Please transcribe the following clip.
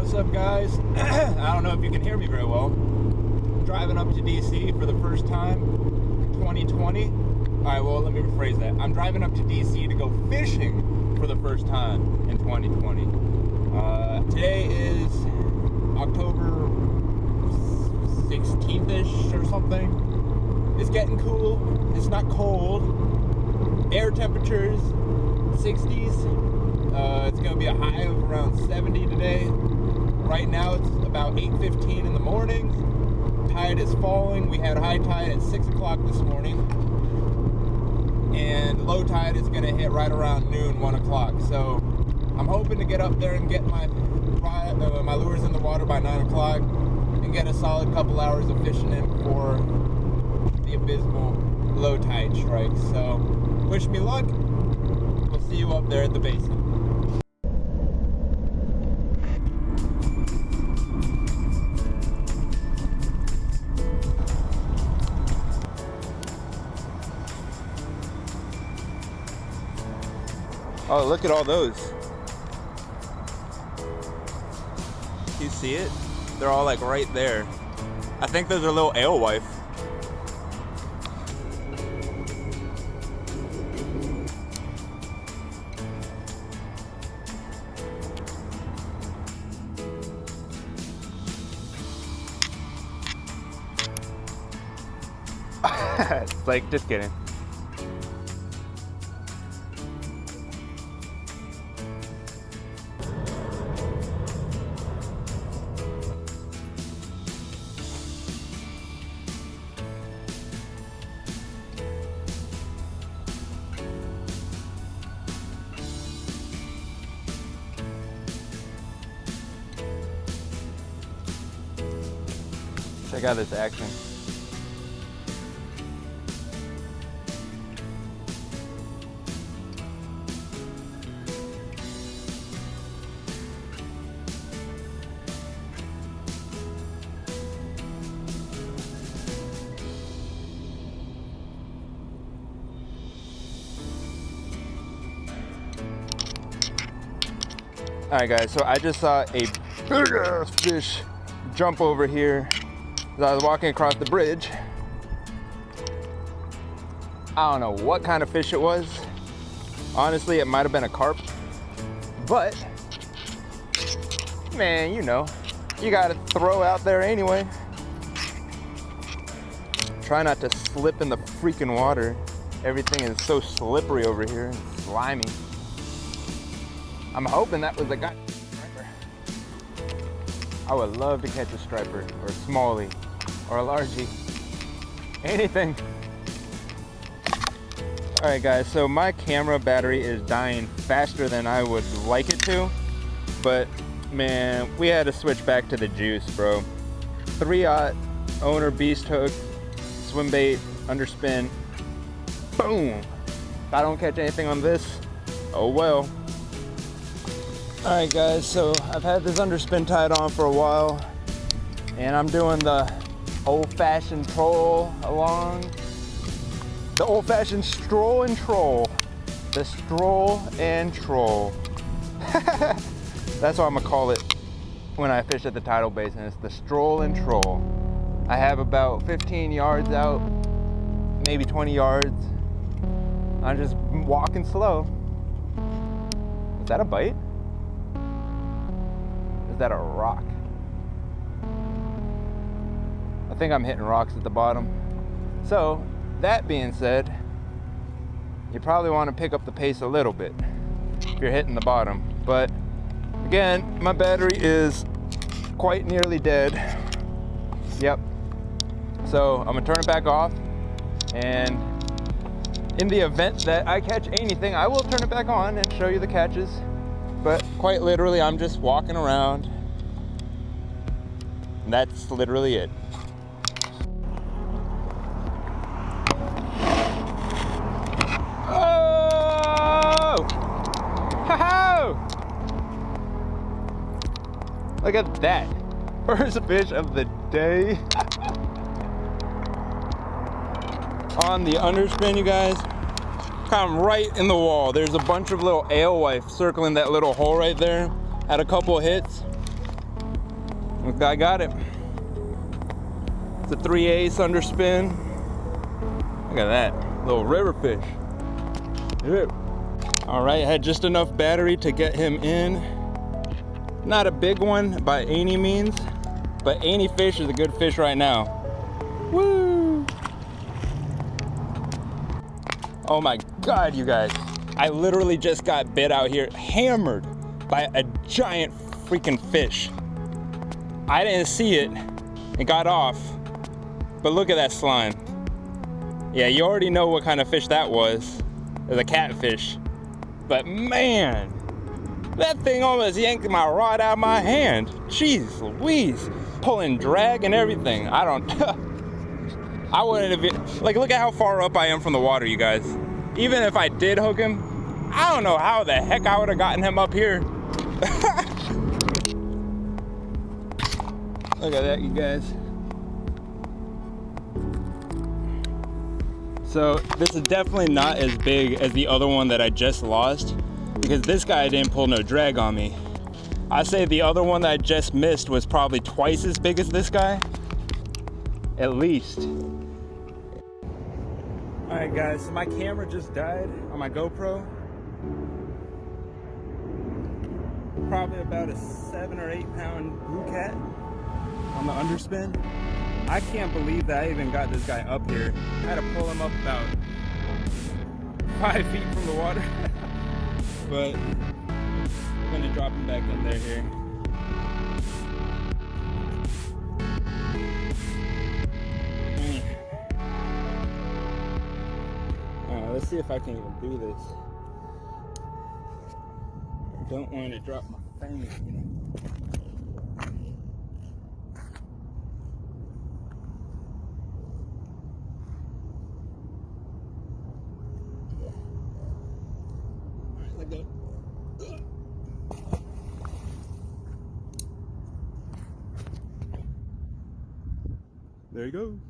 What's up, guys? I don't know if you can hear me very well. I'm driving up to DC for the first time in 2020. Alright, well, let me rephrase that. I'm driving up to DC to go fishing for the first time in 2020. Today is October 16th-ish or something. It's getting cool. It's not cold. Air temperatures 60s. It's going to be a high of around 70 today. Right now it's about 8:15 in the morning. Tide is falling. We had high tide at 6 o'clock this morning. And low tide is going to hit right around noon, 1 o'clock. So I'm hoping to get up there and get my lures in the water by 9 o'clock and get a solid couple hours of fishing in for the abysmal low tide strike. So wish me luck. We'll see you up there at the basin. Oh, look at all those. You see it? They're all like right there. I think those are little alewife. It's like, just kidding. Check out this action. Alright guys, so I just saw a big ass fish jump over here as I was walking across the bridge. I don't know what kind of fish it was. Honestly, it might have been a carp. But, man, you know, you gotta throw out there anyway. Try not to slip in the freaking water. Everything is so slippery over here and slimy. I'm hoping that was a guy. I would love to catch a striper or a smallie or a largie. Anything. All right guys, so my camera battery is dying faster than I would like it to, but man, we had to switch back to the juice, bro. 3/0 owner beast hook, swim bait, underspin, boom. If I don't catch anything on this, oh well. All right guys, so I've had this underspin tied on for a while and I'm doing the old-fashioned troll along. The old-fashioned stroll and troll. The stroll and troll. That's what I'm gonna call it when I fish at the Tidal Basin. It's the stroll and troll. I have about 15 yards out, maybe 20 yards. I'm just walking slow. Is that a bite? Is that a rock? I think I'm hitting rocks at the bottom. So, that being said, you probably want to pick up the pace a little bit if you're hitting the bottom. But again, my battery is quite nearly dead. Yep. So I'm gonna turn it back off, and in the event that I catch anything, I will turn it back on and show you the catches. But quite literally, I'm just walking around. And that's literally it. Oh! Ho-ho! Look at that. First fish of the day. On the underspin, you guys. Come right in the wall. There's a bunch of little alewife circling that little hole right there. Had a couple hits. I got it. It's a 3/8 underspin. Look at that, little river fish. Yeah. All right, had just enough battery to get him in. Not a big one by any means, but any fish is a good fish right now. Woo! Oh my God, you guys. I literally just got bit out here, hammered by a giant freaking fish. I didn't see it, it got off, but look at that slime. Yeah, you already know what kind of fish that was. It was a catfish. But man, that thing almost yanked my rod out of my hand. Jeez Louise, pulling drag and everything. I don't, I wouldn't have been, like, look at how far up I am from the water, you guys. Even if I did hook him, I don't know how the heck I would have gotten him up here. Look at that, you guys. So this is definitely not as big as the other one that I just lost, because this guy didn't pull no drag on me. I say the other one that I just missed was probably twice as big as this guy, at least. All right, guys, so my camera just died on my GoPro. Probably about a 7 or 8 pound blue cat on the underspin. I can't believe that I even got this guy up here. I had to pull him up about 5 feet from the water. But I'm gonna drop him back in there here. Let's see if I can even do this. I don't want to drop my fangs, you know. Like that. There he goes.